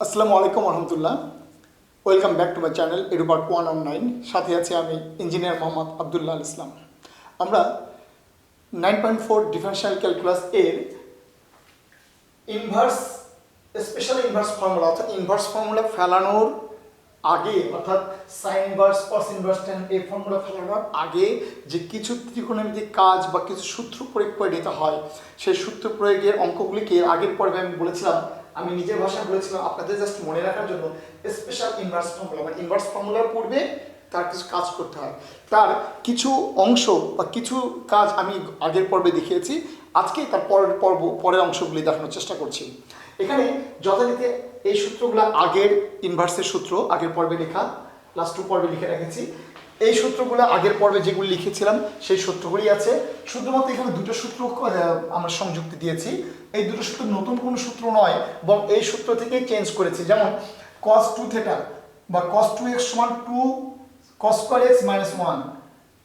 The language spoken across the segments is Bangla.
আসসালামু আলাইকুম রহমতুল্লাহ। Welcome back to my channel Edupart 119। সাথে আছি আমি ইঞ্জিনিয়ার মোহাম্মদ আবদুল্লাহ আল ইসলাম। আমরা 9.4 ডিফারেনশিয়াল ক্যালকুলাস এর ইনভার্স স্পেশাল ইনভার্স ফর্মুলা অর্থাৎ ইনভার্স ফর্মুলা ফেলানোর আগে অর্থাৎ sine inverse cos inverse tan এই ফর্মুলা ফেলানোর আগে যে কিছু ত্রিকোণমিতিক কাজ বা কিছু সূত্র প্রয়োগ করে নিতে হয়, সেই সূত্র প্রয়োগের অঙ্কগুলিকে আগের পর্বে আমি বলেছিলাম, আমি নিজের ভাষায় বলেছিলাম আপনাদের জাস্ট মনে রাখার জন্য স্পেশাল ইনভার্স ফর্মুলা মানে ইনভার্স ফর্মুলার পূর্বে তার কিছু কাজ করতে হয়। তার কিছু অংশ বা কিছু কাজ আমি আগের পর্বে দেখিয়েছি, আজকে তার পরের অংশগুলি দেখানোর চেষ্টা করছি। এখানে যথারীতি এই সূত্রগুলো আগের ইনভার্সের সূত্র আগের পর্বে লেখা, লাস্ট 2 পর্বে লিখে রেখেছি। এই সূত্রগুলো আগের পর্বে যেগুলি লিখেছিলাম সেই সূত্রগুলি আছে, শুধুমাত্র এখানে দুটো সূত্র আমরা সংযুক্তি দিয়েছি। এই দুটো সূত্র নতুন কোনো সূত্র নয়, বরং এই সূত্র থেকেই চেঞ্জ করেছি। যেমন cos 2 থিটা বা cos 2x সমান 2 cos স্কয়ার x মাইনাস 1,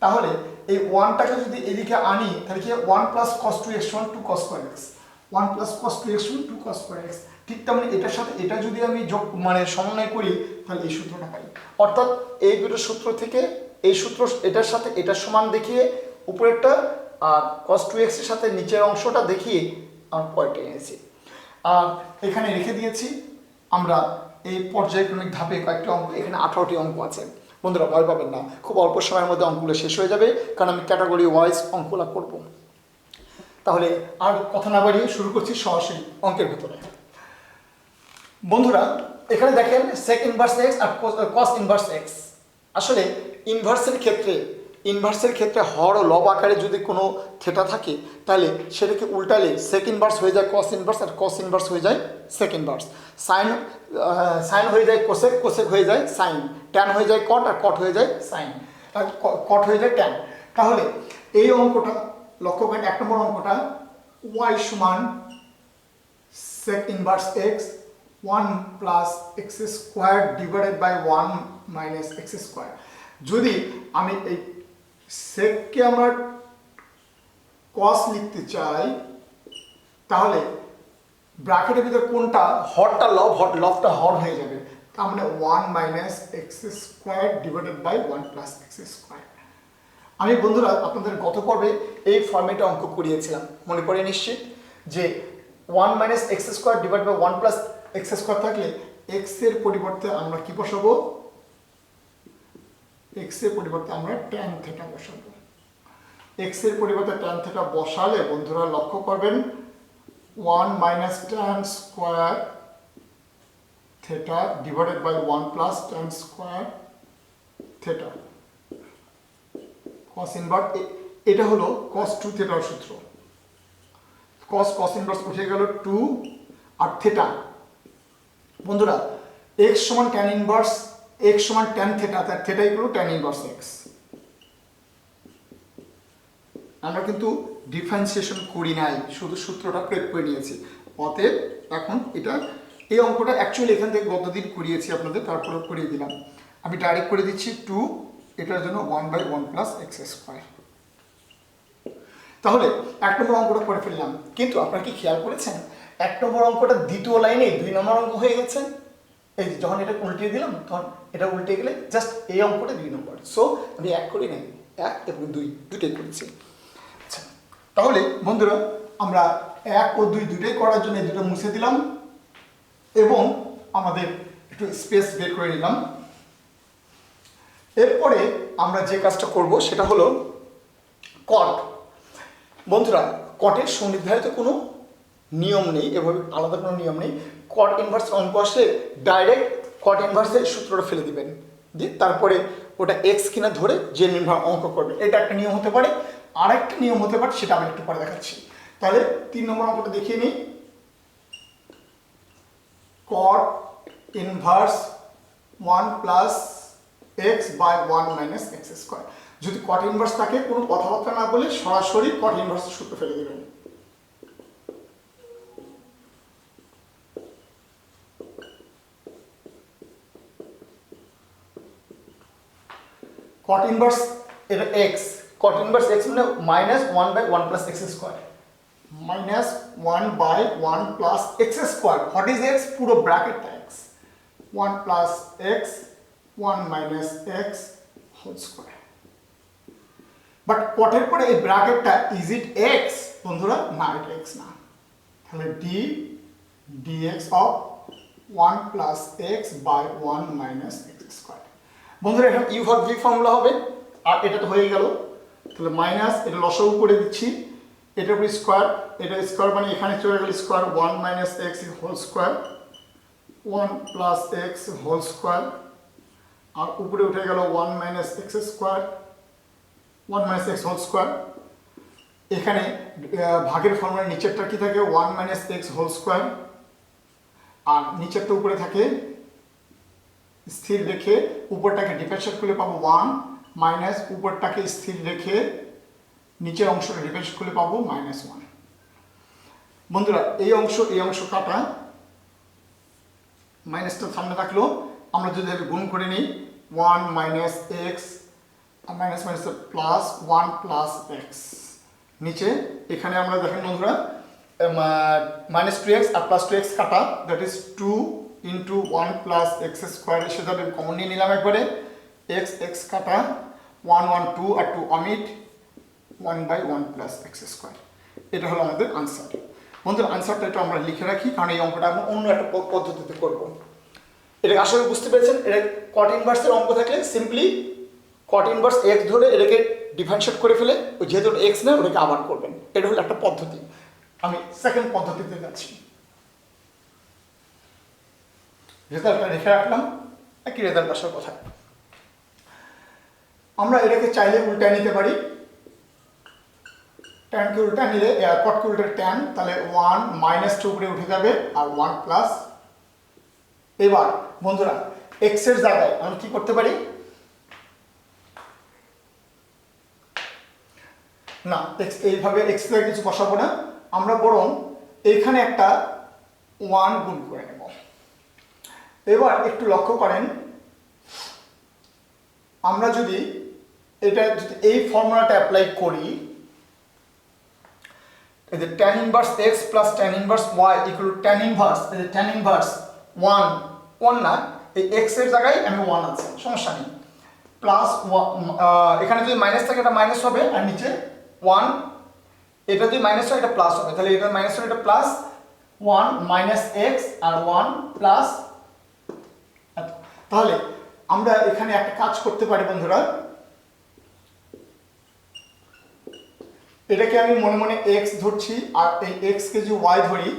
তাহলে এই 1টাকে যদি এদিকে আনি তাহলে কি 1 প্লাস cos 2x সমান 2 cos স্কয়ার x, 1 প্লাস cos 2x সমান 2 cos স্কয়ার x। ঠিক তেমনি এটার সাথে এটা যদি আমি যোগ মানে সমন্বয় করি তাহলে এই সূত্রটা পাই। অর্থাৎ এই দুটো সূত্র থেকে এই সূত্র এটার সাথে এটা সমান দেখিয়ে উপরেরটা আর cos 2x এর সাথে নিচের অংশটা দেখিয়ে আমরা পয়েন্টে এনেছি। আর এখানে রেখে দিয়েছি আমরা এই পর্যায়ক্রমিক ধাপে কয়েকটি অঙ্ক, এখানে 18টি অঙ্ক আছে। বন্ধুরা ভয় পাবেন না, খুব অল্প সময়ের মধ্যে অঙ্কগুলো শেষ হয়ে যাবে, কারণ আমি ক্যাটাগরি ওয়াইজ অঙ্কগুলো করব। তাহলে আর কথা না বাড়িয়ে শুরু করছি সরাসরি অঙ্কের ভেতরে। বন্ধুরা এখানে দেখেন sec ইনভার্স x আর cos ইনভার্স x। আসলে ইনভার্সের ক্ষেত্রে হর ও লব আকারে যদি কোনো থেটা থাকে তাহলে সেটাকে উল্টালে sec ইনভার্স হয়ে যায় cos ইনভার্স আর cos ইনভার্স হয়ে যায় sec ইনভার্স। সাইন হয়ে যায় কোসেক, কোসেক হয়ে যায় সাইন, ট্যান হয়ে যায় কট আর কট হয়ে যায় সাইন, আর কট হয়ে যায় ট্যান। তাহলে এই অঙ্কটা লক্ষ্য করেন, 1 নম্বর অঙ্কটা y সমান sec inverse x 1 plus x square divided by 1 minus x square. যদি আমি এই সেককে আমরা কস লিখতে চাই তাহলে ব্র্যাকেটের ভিতরে কোনটা হরটা লব, লবটা হর হয়ে যাবে, তার মানে 1 minus x square divided by 1 plus x square. আমি বন্ধুরা আপনাদের গত পর্বে এই ফর্মেটে অঙ্ক করিয়েছিলাম, মনে পড়ে নিশ্চিত, যে 1 minus x square divide by 1 plus x square থাকলে এক্স এর পরিবর্তে আমরা কি বসাবো, এক্স এর পরিবর্তে আমরা ট্যান থিটা বসাবো। এক্স এর পরিবর্তে ট্যান থিটা বসালে বন্ধুরা লক্ষ্য করবেন 1 minus tan square theta divided by 1 plus tan square theta cos inverse. এটা হলো cos 2 থিটার সূত্র। cos ইনভার্স উঠে গেল 2 আর থিটা। বন্ধুরা x সমান tan ইনভার্স x সমান tan থিটা, তার theta equal tan inverse x। আমরা কিন্তু ডিফারেন্সিয়েশন করি নাই, শুধু সূত্রটা প্রয়োগ করে নিয়েছি। অতএব এখন এটা এই অঙ্কটা অ্যাকচুয়ালি এখান থেকে গতদিন করিয়েছি আপনাদের, তারপরে করিয়ে দিলাম। আমি ডাইরেক্ট করে দিচ্ছি 2, এটার জন্য 1 বাই 1 প্লাস এক্স স্কোয়ার। তাহলে 1 নম্বর অঙ্কটা করে ফেললাম, কিন্তু আপনারা কি খেয়াল করেছেন 1 নম্বর অঙ্কটা দ্বিতীয় লাইনে 2 নম্বর অঙ্ক হয়ে গেছে। এই যখন এটা উল্টিয়ে দিলাম তখন এটা উল্টে গেলে জাস্ট এই অঙ্কটা 2 নম্বর। সো আমি 1 করি নাই, 1 এবং 2 দুটোই করেছি। আচ্ছা, তাহলে বন্ধুরা আমরা 1 ও 2 দুটোই করার জন্য এই দুটো মুছে দিলাম এবং আমাদের একটু স্পেস বের করে নিলাম। এরপরে আমরা যে কাজটা করব সেটা হলো কট। বন্ধুরা কটের সুনির্ধারিত কোনো নিয়ম নেই, এভাবে আলাদা কোনো নিয়ম নেই। কট ইনভার্স অঙ্ক আসলে ডাইরেক্ট কট ইনভার্সের সূত্রটা ফেলে দিবেন, দিয়ে তারপরে ওটা এক্স কিনা ধরে যে নির্ভর অঙ্ক করবেন। এটা একটা নিয়ম হতে পারে, আরেকটা নিয়ম হতে পারে, সেটা আমি একটু পরে দেখাচ্ছি। তাহলে 3 নম্বর অঙ্কটা দেখিয়ে নিই। Cot inverse 1 plus x by 1 minus x square. যদি কট ইনভার্স থাকে কোনো কথাবার্তা না বলে সরাসরি কট ইনভার্সের সূত্র ফেলে দেবেন। কট ইনভার্স এটা এক্স, কট ইনভার্স এক্স মানে minus 1 by 1 plus x square, minus 1 by 1 plus x square. What is x? পুরো ব্র্যাকেটটা x. 1 plus x 1 minus x whole square. But কটের পরে এই ব্র্যাকেটটা ইজ ইট এক্স বন্ধুরা? না, এটা এক্স না। তাহলে d dx of 1 plus x by 1 minus x square. বন্ধুরা এখানে ইউ ভাগ ভি ফর্মুলা হবে, আর এটা তো হয়ে গেল। তাহলে মাইনাস, এটা লসাগু করে দিচ্ছি, এটার উপরে স্কোয়ার, এটা স্কোয়ার মানে এখানে চলে গেল square 1 minus x whole square 1 plus x whole square, আর উপরে উঠে গেল 1 minus x square 1 minus x whole square. এখানে ভাগের ফর্মুলা নিচেরটা কি থাকে 1 মাইনাস এক্স হোল স্কোয়ার, আর নিচেরটা উপরে থাকে স্থির রেখে উপরটাকে ডিফারেন্সিয়েট করলে পাবো 1 মাইনাস উপরটাকে স্থির রেখে নিচের অংশটা ডিফারেন্সিয়েট করলে পাবো -1। বন্ধুরা এই অংশ কাটা, মাইনাসটা সামনে থাকলো, আমরা যদি গুণ করে নিই 1 minus x minus minus plus 1 plus x, নিচে এখানে আমরা দেখেন বন্ধুরা মাইনাস 2x আর প্লাস 2x কাটা, that is 2 into 1 plus x square, সেটা কমন নিয়ে নিলাম একবারে, x কাটা 1 1 2 আর 2 omit 1 by 1 plus x square. এটা হলো আমাদের আনসার। বন্ধুরা আনসারটা একটু আমরা লিখে রাখি, কারণ এই অঙ্কটা আমরা অন্য একটা পদ্ধতিতে করব। এটা আসলে বুঝতে পেরেছেন, এটা কট ইনভার্সের অঙ্ক থাকলে সিম্পলি কট ইনভার্স এক্স ধরে এটাকে ডিফারেন্সিয়েট করে ফেলে, যেহেতু এক্স না ওটাকে আবার করবেন। এটা হলো একটা পদ্ধতি। আমি সেকেন্ড পদ্ধতিতে যাচ্ছি। রেজাল্টটা রেখে রাখলাম, একই রেজাল্ট আসার কথা। আমরা এটাকে চাইলে উল্টায় নিতে পারি, ট্যানকে উল্টা নিলে কটকে উল্টে ট্যান, তাহলে 1 মাইনাসটা উপরে উঠে যাবে আর 1 প্লাস। এবার বন্ধুরা এক্স এর জায়গায় আমি কি করতে পারি, না এক্স এইভাবে এক্স এর কিছু বসাবো না, আমরা বরং এইখানে একটা 1 গুণ করে নেব। এবার একটু লক্ষ্য করেন, আমরা যদি এই ফর্মুলাটা অ্যাপ্লাই করি, এই যে tan inverse x plus tan inverse y equal to tan inverse, এই যে tan ইনভার্স 1 না, এই x এর জায়গায় আমি 1 আছে, সমস্যা নেই, প্লাস এখানে যদি মাইনাস থাকে এটা মাইনাস হবে, আর নিচে 1, এটা যদি মাইনাস হয় এটা প্লাস হবে, তাহলে এটা মাইনাস হয় এটা প্লাস 1 মাইনাস x আর 1 প্লাস। তাহলে আমরা এখানে একটা কাজ করতে পারি বন্ধুরা, এটাকে আমি মনে মনে x ধরছি, আর এই x কে যদি y ধরি,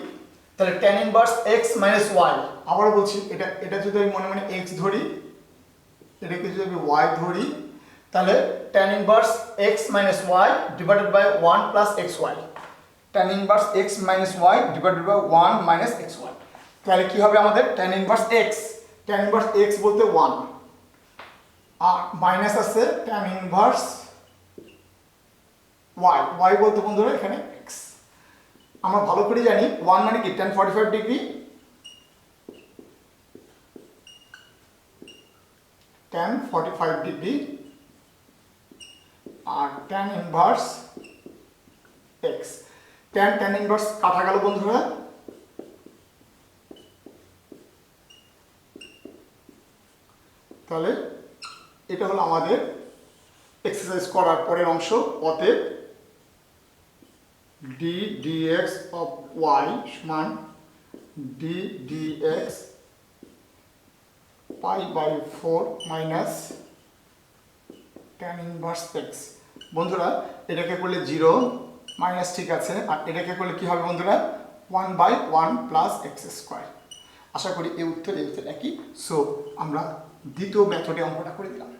তাহলে tan inverse x minus y, আবার বলছি এটা যদি আমি মনে মনে x ধরি, এটাকে যদি আমি y ধরি, তাহলে tan inverse x minus y divided by 1 plus xy, tan inverse x minus y divided by 1 minus xy। তাহলে কি হবে আমাদের tan inverse x, tan inverse x বলতে 1, আর মাইনাস আছে tan ইনভার্স y বলতে বন্ধুরা এখানে x। আমরা ভালো করে জানি 1 মানে কি tan 45 ডিগ্রি, tan 45 ডিগ্রি, আর tan inverse x, tan inverse কাটা গেল বন্ধুরা, তাহলে এটা হলো আমাদের এক্সারসাইজ করার পরের অংশ। অতএব d dx of y সমান d dx pi by 4 minus tan inverse x। বন্ধুরা এটাকে করলে 0 মাইনাস, ঠিক আছে, আর এটাকে করলে কি হবে বন্ধুরা 1 বাই 1 প্লাস এক্স স্কোয়ার। আশা করি এই উত্তর একই। সো আমরা দ্বিতীয় মেথডে অঙ্কটা করে দিলাম,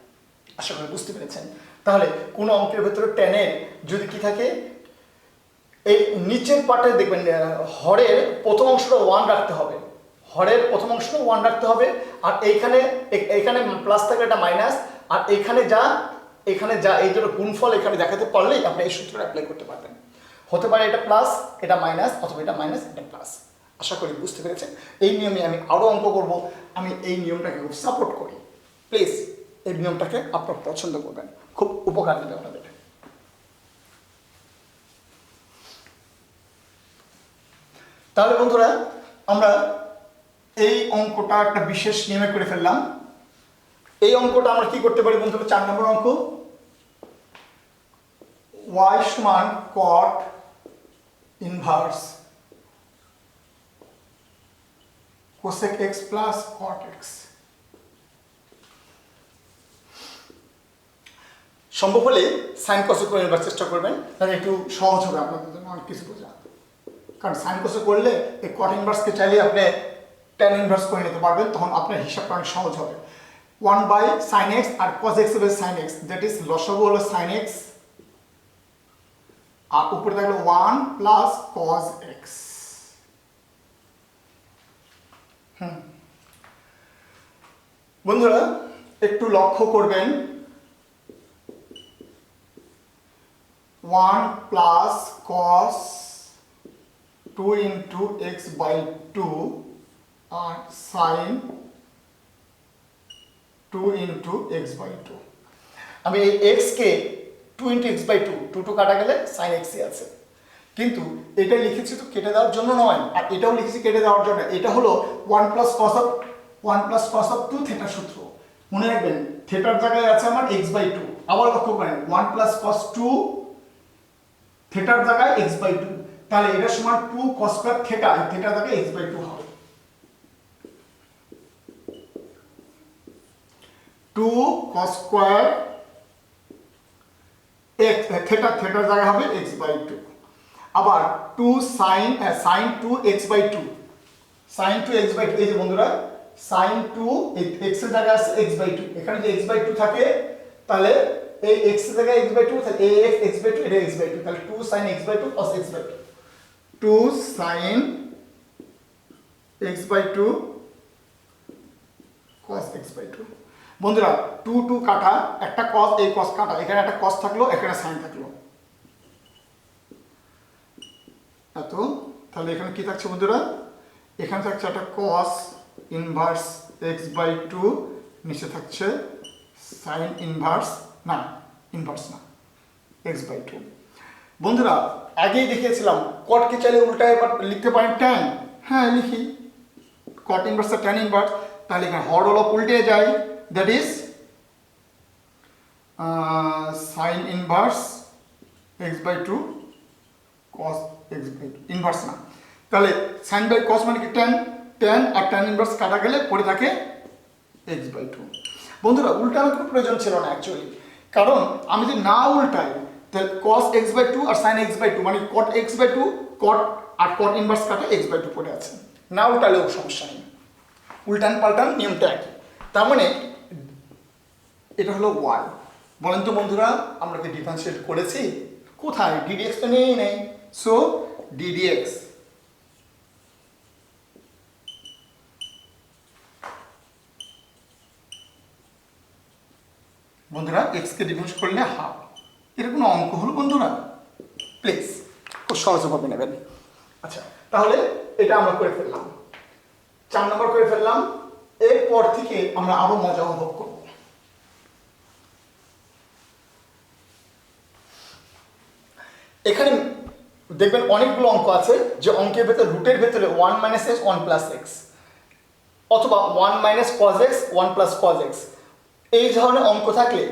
আশা করি বুঝতে পেরেছেন। তাহলে কোনো অঙ্কের ভেতরে ট্যানের যদি কি থাকে, এই নিচের পার্টে দেখবেন হরের প্রথম অংশটা 1 রাখতে হবে, হরের প্রথম অংশটা 1 রাখতে হবে, আর এইখানে প্লাস থাকলে এটা মাইনাস, আর এখানে যা এই দুটো গুণফল এখানে দেখাতে পারলেই আপনি এই সূত্রটা অ্যাপ্লাই করতে পারবেন। হতে পারে এটা প্লাস এটা মাইনাস, অথবা এটা মাইনাস এটা প্লাস। আশা করি বুঝতে পেরেছেন। এই নিয়মে আমি আরও অঙ্ক করব, আমি এই নিয়মটাকে খুব সাপোর্ট করি। প্লিজ এই নিয়মটাকে আপনারা পছন্দ করবেন, খুব উপকার দেবে আপনাদের। তাহলে বন্ধুরা আমরা এই অঙ্কটা একটা বিশেষ নিয়মে করে ফেললাম। এই অঙ্কটা আমরা কি করতে পারি বন্ধুরা, 4 নম্বর অঙ্ক, y সমান cot inverse cosec x plus cot x। সম্ভব হলে সাইন কসে করে নেবার চেষ্টা করবেন, তাহলে একটু সহজ হবে আপনাদের জন্য অনেক কিছু বোঝা। কারণ সাইন কসে করলে এই কট ইনভার্সকে চাইলে আপনি ট্যান ইনভার্স করে নিতে পারবেন, তখন আপনার হিসাবটা অনেক সহজ হবে। 1/sin x আর cos x হবে sin x, দ্যাট ইজ লসাগু হলো sin x আর উপরে থাকলো 1 প্লাস cos x। বন্ধুরা একটু লক্ষ্য করবেন, 1 প্লাস cos 2 into x by 2 আর sin 2 into x by 2। আমি এই x K 2 into x by 2, 2 কাটা গেলে sin x আছে, কিন্তু এটা লিখেছি তো কেটে দেওয়ার জন্য নয়, আর এটাও লিখেছি কেটে দেওয়ার জন্য। এটা হলো 1 plus cos of 2 থিটা সূত্র। মনে রাখবেন থিটার জায়গায় আছে আমার x by 2। আবার লক্ষ্য করেন 1 plus cos 2 থিটার জায়গায় x by 2, তাহলে এটা সমান 2 cos square থিটা, থিটার জায়গায় x by 2 হবে। 2 cos square x থিটার জায়গায় হবে x by 2। আবার 2 sin 2 x by 2, sin 2 x by 2, এই যে বন্ধুরা sin 2 x এর জায়গায় আছে x by 2, এখানে যে x by 2 থাকে তাহলে এই x এর জায়গায় x by 2 থাকে, ax x by 2 এটা x by 2, তাহলে 2 sin x by 2 cos x by 2, 2 sin x by 2 cos x by 2। বন্ধুরা 2 2 কাটা, একটা cos, এই cos কাটা, এখানে একটা cos থাকলো, এখানে sin থাকলো, এত। তাহলে এখানে কি থাকছে বন্ধুরা, এখানে থাকছে একটা cos ইনভার্স x by 2, নিচে থাকছে sin ইনভার্স, না ইনভার্স না, x by 2। বন্ধুরা আগেই দেখিয়েছিলাম কটকে চাইলে উল্টায় লিখতে পারেন tan, হ্যাঁ লিখি cot ইনভার্স আর tan ইনভার্স, তাহলে এখানে হর হলো উল্টে যায়, that is sin inverse x by 2 cos x by 2, inverse না, তাহলে sin বাই cos মানে কি tan, tan আর tan ইনভার্স কাটা গেলে পড়ে থাকে x by 2। বন্ধুরা উল্টানোর কোনো প্রয়োজন ছিল না অ্যাকচুয়ালি, কারণ আমি যদি না উল্টাই তাহলে cos x by 2 আর sin x by 2 মানে cot x by 2, cot আর cot ইনভার্স কাটা x by 2 পড়ে আছে, না উল্টালেও সমস্যা নেই, উল্টান পাল্টান নিয়মটা একই। তার মানে এটা হলো y। বলেন তো বন্ধুরা আমরা কি ডিফারেন্সিয়েট করেছি? কোথায়? ddx তো নেই, সো ddx বন্ধুরা x কে ডিফারেন্স করলে হাফ। এর কোনো অঙ্ক হলো বন্ধুরা? প্লিজ খুব সহজভাবে নেবেন। আচ্ছা তাহলে এটা আমরা করে ফেললাম, 4 নম্বর করে ফেললাম। এরপর থেকে আমরা আরো মজা অনুভব করব। এখানে দেখবেন অনেকগুলো অঙ্ক আছে যে অঙ্কের ভেতরে রুটের ভেতরে 1 - x 1 + x অথবা 1 - cos x 1 + cos x, এই ধরনের অঙ্ক থাকলে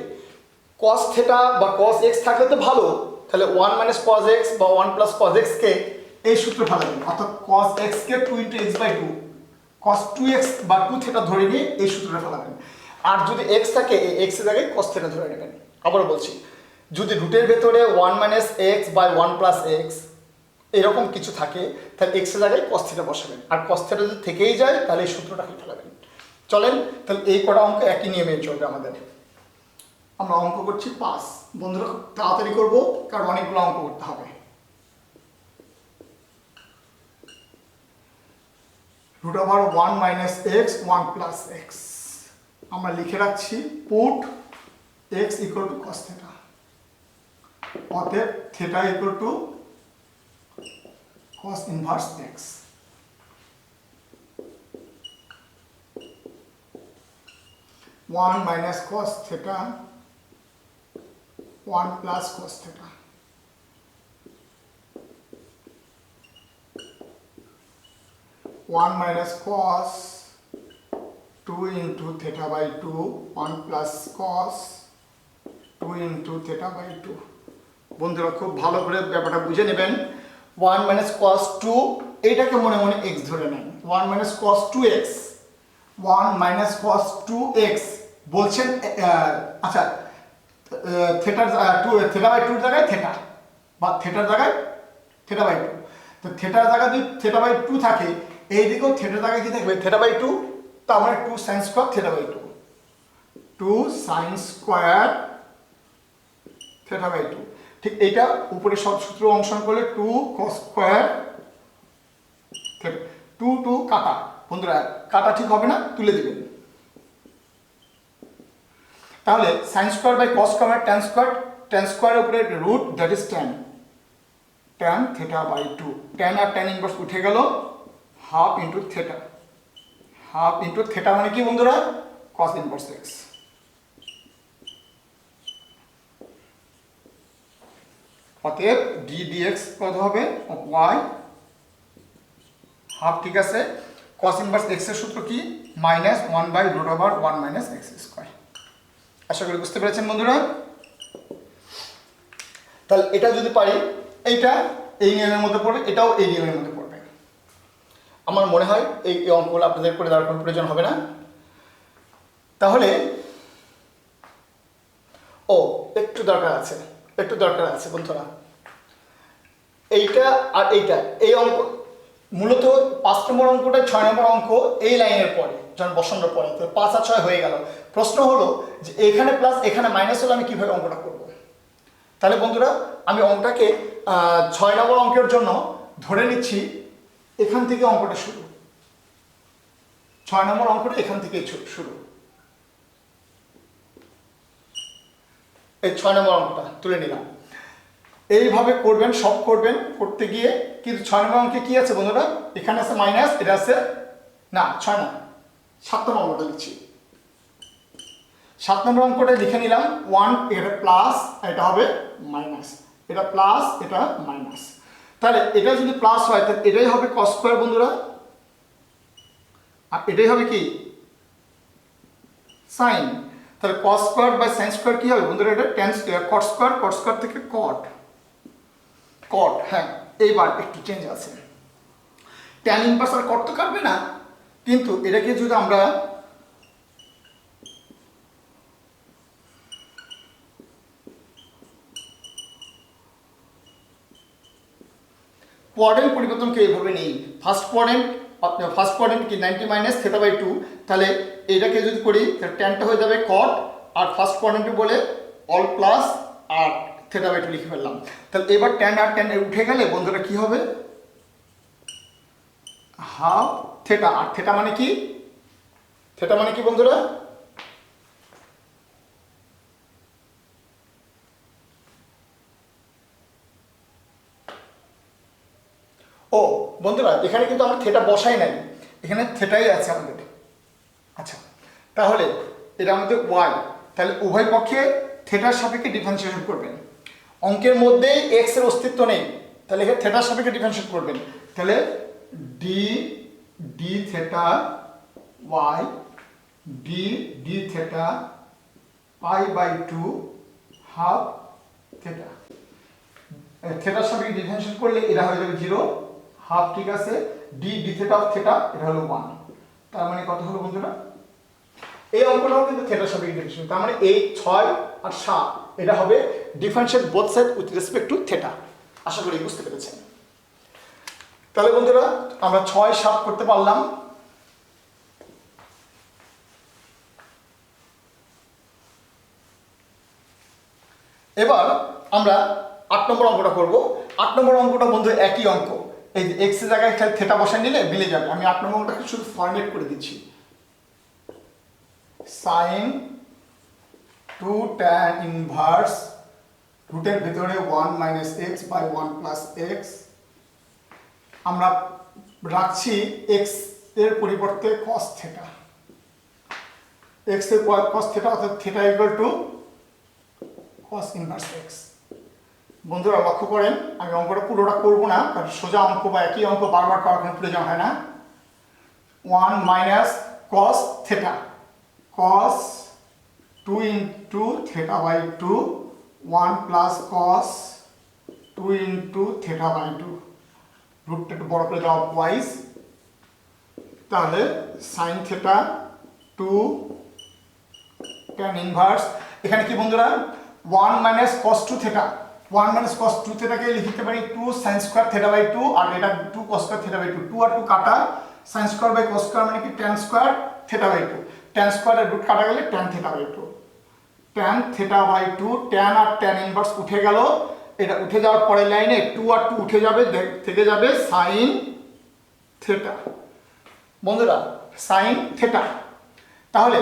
cos থিটা বা cos x থাকলে তো ভালো, তাহলে 1 - cos x বা 1 + cos x কে এই সূত্রে ফেলাবেন, অর্থাৎ cos x K 2 × x by 2 cos 2x বা 2 থিটা ধরে নিয়ে এই সূত্রে ফেলাবেন। আর যদি x থাকে এই x এর জায়গায় cos থিটা ধরে নেবেন। আবার বলছি, যদি রুটের ভেতরে 1 - x by 1 + x এরকম কিছু থাকে তাহলে x এর জায়গায় cos থিটা বসাবেন, আর cos থিটা যদি থেকেই যায় তাহলে এই সূত্রটা ফেলাবেন। চলেন তাহলে এই কটা অঙ্ক একই নিয়মে চলবে আমাদের। আমরা অঙ্ক করছি 5। বন্ধুরা খুব তাড়াতাড়ি করবো কারণ অনেকগুলো অঙ্ক করতে হবে। √1 - x 1 + x আমরা লিখে রাখছি, পুট x = cos থিটা, অতএব theta = cos inverse x। 1 - cos theta 1 + cos theta, 1 - cos 2 into theta by 2 1 plus cos 2 into theta by 2। বন্ধুরা খুব ভালো করে ব্যাপারটা বুঝে নেবেন। 1 মাইনাস কস 2 এইটাকে মনে মনে x ধরে নেন। 1 minus cos 2x 1 minus cos 2x বলছেন। আচ্ছা থেটার থেটা বাই 2 জায়গায় থেটা বা থেটার জায়গায় থেটা বাই 2। তো থেটার জায়গায় যদি থেটা বাই 2 থাকে, এই দিকেও থেটার জায়গায় কি থাকবে থেটা বাই 2, তার মানে 2 sine square theta by 2, 2 sine square theta by 2। ঠিক এইটা উপরে সব সূত্র অনুসরণ করলে 2 cos স্কয়ার থেটা। 2 2 কাটা, বন্ধুরা কাটা ঠিক হবে না, তুলে দিবেন। তাহলে sine square by cos square tan স্কয়ারের উপরে root, that is tan theta by 2। tan আর tan ইনভার্স উঠে গেল, half into theta. Half into theta মানে কি বন্ধুরা? cos inverse x। অতএব d dx কত হবে? y হাফ, ঠিক আছে। cos ইনভার্স x এর সূত্র কি? Minus 1 by root over 1 minus x square. আশা করি বুঝতে পেরেছেন বন্ধুরা। তাহলে এটা যদি পারি, এইটা এই নিয়মের মধ্যে পড়বে, এটাও এই নিয়মের মধ্যে পড়বে। আমার মনে হয় এই অঙ্কগুলো আপনাদের করে দেওয়ার কোনো প্রয়োজন হবে না। তাহলে একটু দরকার আছে বন্ধুরা। এইটা আর এইটা, এই অঙ্ক মূলত 5 নম্বর অঙ্কটা 6 নম্বর অঙ্ক এই লাইনের পরে যখন বসানোর পরে, তো 5 আর 6 হয়ে গেল। প্রশ্ন হলো যে এখানে প্লাস এখানে মাইনাস হলে আমি কিভাবে অঙ্কটা করব। তাহলে বন্ধুরা আমি অঙ্কটাকে 6 নম্বর অঙ্কের জন্য ধরে নিচ্ছি এখান থেকে অঙ্কটা শুরু। 6 নম্বর অঙ্কটা এখান থেকে শুরু। এই 6 নম্বর অঙ্কটা তুলে নিলাম। এইভাবে করবেন, সব করবেন করতে গিয়ে। কিন্তু 6 নম্বর অঙ্কে কি আছে বন্ধুরা? এখানে আছে মাইনাস, এটা আছে না 6 না 7 নম্বর অঙ্কটা লিখছি। 7 নম্বর অঙ্কটা লিখে নিলাম 1, এটা প্লাস, এটা হবে মাইনাস, এটা প্লাস, এটা মাইনাস। তাহলে এটা যদি প্লাস হয় তাহলে এটাই হবে cos স্কয়ার বন্ধুরা, আর এটাই হবে কি সাইন। তাহলে cos square by sin square কি হবে বন্ধুরা? এটা tan square, cot square, cot square থেকে cot। হ্যাঁ, এইবার একটু চেঞ্জ আছে। tan ইনভার্স আর cot তো কাটবে না, কিন্তু এটাকে যদি আমরা কোয়াড্রেন্ট পরিবর্তনকে এইভাবে নেই। ফার্স্ট কোয়াড্রেন্ট কি 90 মাইনাস থেটা বাই 2। তাহলে এটাকে যদি করি তাহলে ট্যানটা হয়ে যাবে কট, আর ফার্স্ট কোয়াড্রেন্টে বলে অল প্লাস আর থেটা বাই 2 লিখে ফেললাম। তাহলে এবার ট্যান আর ট্যান উঠে গেলে বন্ধুরা কি হবে? Half theta. আর থেটা মানে কি? থেটা মানে কি বন্ধুরা? বন্ধুরা এখানে কিন্তু আমরা থেটা বসাই নাই, এখানে থেটাই আছে আমাদের। আচ্ছা, তাহলে এটা আমাদের ওয়াই। তাহলে উভয় পক্ষে থেটার সাপেক্ষে ডিফারেন্সিয়েশন করবেন। অঙ্কের মধ্যে এক্স এর অস্তিত্ব নেই, তাহলে এখানে থেটার সাপেক্ষে ডিফারেন্সিয়েট করবেন। তাহলে d theta y d theta pi by 2 half theta. থেটার সাপেক্ষে ডিফারেন্সিয়েট করলে এটা হয়ে যাবে 0 হাফ, ঠিক আছে। ডি থেটা অফ থেটা এটা হলো 1। তার মানে কত হলো বন্ধুরা? এই অঙ্কটাও কিন্তু থেটার সাপেক্ষে ডিফারেন্সিয়েশন। তার মানে এই 6 আর 7 এটা হবে differentiate both side with respect to theta. আশা করি বুঝতে পেরেছেন। তাহলে বন্ধুরা আমরা 6 7 করতে পারলাম। এবার আমরা 8 নম্বর অঙ্কটা করব। 8 নম্বর অঙ্কটা বন্ধু একই অঙ্ক, এই যে এক্স এর জায়গায় থেটা বসায় নিলে মিলে যাবে। আমি 8 নম্বর অঙ্কটাকে শুধু ফরম্যাট করে দিচ্ছি। সাইন 2 tan ইনভার্স রুটের ভিতরে 1 minus x by 1 plus x. আমরা রাখছি এক্স এর পরিবর্তে cos থেটা। এক্স এর cos থেটা অর্থাৎ theta equal to cos inverse x. বন্ধুরা লক্ষ্য করেন, আমি অঙ্কটা পুরোটা করবো না, কারণ সোজা অঙ্ক বা একই অঙ্ক বারবার করার কোনো প্রয়োজন হয় না। 1 minus cos theta, cos 2 into theta by 2, 1 plus cos 2 into theta by 2, রুটটা একটু বড় করে দাও ওয়াইজ, তাহলে sin theta 2 tan ইনভার্স, এখানে কি বন্ধুরা 1 minus cos 2 theta, 1 minus cos 2 theta কে লিখতে পারি 2 sin square theta by 2, আর এটা 2 cos square theta by 2, 2 আর 2 কাটা, sin square by cos square মানে কি tan square theta by 2, tan square এর রুট কাটা গেলে tan theta by 2, tan theta by 2, tan আর tan ইনভার্স উঠে গেল, এটা উঠে যাওয়ার পরের লাইনে 2 আর 2 উঠে যাবে, থেকে যাবে sin theta। বন্ধুরা sin theta, তাহলে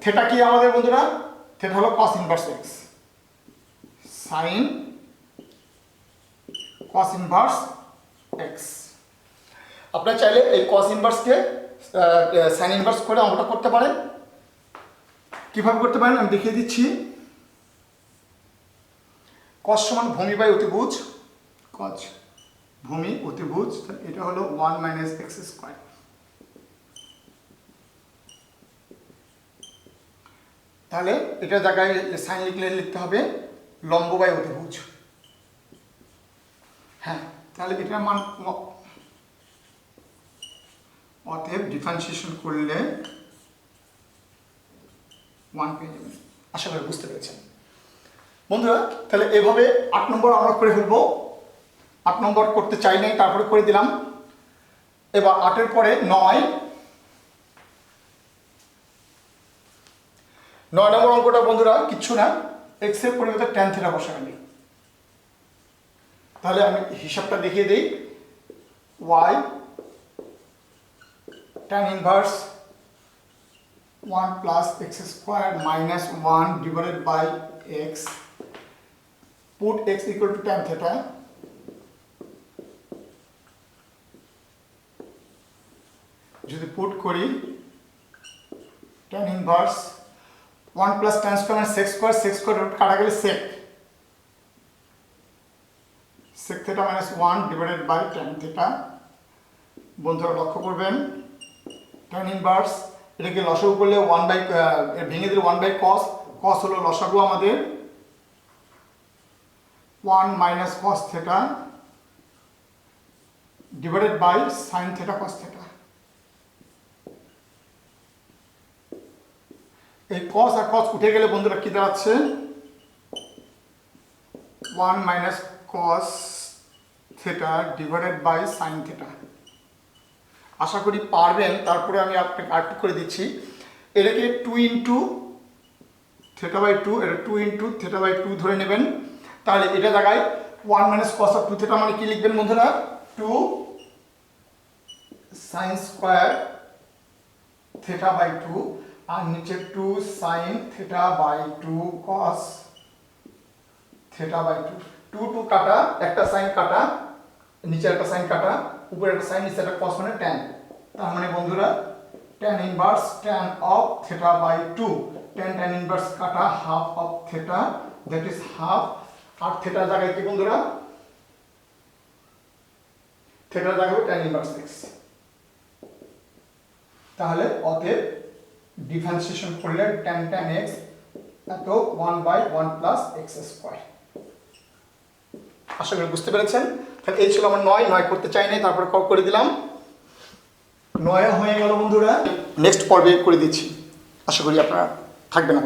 theta কি আমাদের বন্ধুরা, theta হলো cos inverse x, sin cos inverse x। আপনারা চাইলে এই cos ইনভার্সকে sin ইনভার্স করে অঙ্কটা করতে পারেন। কিভাবে করতে পারেন আমি দেখিয়ে দিচ্ছি। cos সমান ভূমি বাই অতিভুজ, cos ভূমি অতিভুজ, এটা হলো 1 minus x স্কয়ার। তাহলে এটা জায়গায় সাইন লিখলে লিখতে হবে লম্ব বাই অতিভুজ। হ্যাঁ, তাহলে এটার মান অতএব ডিফারেন্সিয়েশন করলে 1 পেয়ে যাবেন। আশা করি বুঝতে পেরেছেন বন্ধুরা। তাহলে এভাবে 8 নম্বর আমরা করে ফেলবো। 8 নম্বর করতে চাই নাই, তারপরে করে দিলাম। এবার 8-এর পরে 9 নম্বর অঙ্কটা বন্ধুরা কিচ্ছু না, x এর পরিবর্তে tan থিটা বসাবেন। তাহলে আমি হিসাবটা দেখিয়ে দিই। y tan inverse 1 plus x square minus 1 divided by x, put x equal to tan theta, যদি পুট করি tan inverse 1 plus tan square মানে sec square, sec square root কাটা গেলে sec theta minus 1 divided by tan theta। বন্ধুরা লক্ষ্য করবেন tan ইনভার্স এটাকে লসাগু করলে 1 বাই ভেঙে দিলে 1 বাই cos, cos হলো লসাগু আমাদের 1 minus cos theta divided by sin theta cos theta। এই cos আর cos উঠে গেলে বন্ধুরা কি দাঁড়াচ্ছে 1 minus cos theta divided by sin theta। আশা করি পারবেন। তারপরে আমি আপনাকে আরেকটু করে দিচ্ছি। এটাকে 2 into theta by 2, এটা 2 into theta by 2 ধরে নেবেন। তাহলে এটা জায়গায় 1 minus cos of 2 theta মানে কি লিখবেন বন্ধুরা 2 sin square theta by 2, আর নিচে 2 sin theta by 2 cos theta by 2, 2 2 কাটা, একটা sin কাটা, নিচে একটা sin কাটা, উপরে একটা sin, নিচে একটা cos মানে tan। তার মানে বন্ধুরা tan inverse tan of theta by 2, tan inverse কাটা half of theta, that is half, আর theta জায়গায় কি বন্ধুরা theta জায়গায় tan ইনভার্স x। তাহলে অতএব ডিফারেন্সিয়েশন করলে tan x এত 1 by 1 plus x স্কয়ার। আশা করি বুঝতে পেরেছেন। তাহলে এই ছিল আমার 9 করতে চাই নাই, তারপরে করে দিলাম। 9 হয়ে গেল বন্ধুরা। নেক্সট পর্বে করে দিচ্ছি। আশা করি আপনারা থাকবেন।